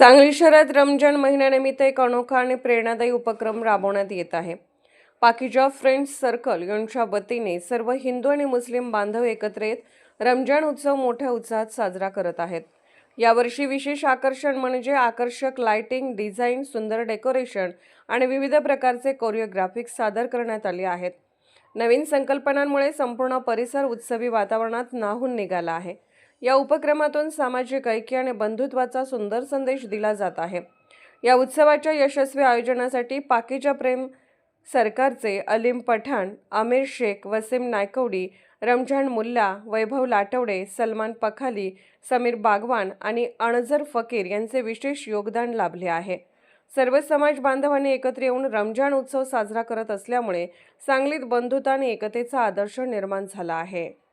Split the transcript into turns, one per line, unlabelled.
सांगली शहरात रमजान महिन्यानिमित्त एक अनोखा आणि प्रेरणादायी उपक्रम राबवण्यात येत आहे. पाकिजा फ्रेंड्स सर्कल यांच्या वतीने सर्व हिंदू आणि मुस्लिम बांधव एकत्र येत रमजान उत्सव मोठ्या उत्साहात साजरा करत आहेत. यावर्षी विशेष आकर्षण म्हणजे आकर्षक लाइटिंग, डिझाईन, सुंदर डेकोरेशन आणि विविध प्रकारचे कोरिओग्राफिक्स सादर करण्यात आले आहेत. नवीन संकल्पनांमुळे संपूर्ण परिसर उत्सवी वातावरणात न्हाऊन निघाला आहे. या उपक्रमातून सामाजिक ऐक्य आणि बंधुत्वाचा सुंदर संदेश दिला जात आहे. या उत्सवाच्या यशस्वी आयोजनासाठी पाकिजा प्रेम सरकारचे अलीम पठाण, आमिर शेख, वसीम नायकवडी, रमजान मुल्ला, वैभव लाटवडे, सलमान पखाली, समीर बागवान आणि अनझर फकीर यांचे विशेष योगदान लाभले आहे. सर्व समाज बांधवांनी एकत्र येऊन रमजान उत्सव साजरा करत असल्यामुळे सांगलीत बंधुता आणि एकतेचा आदर्श निर्माण झाला आहे.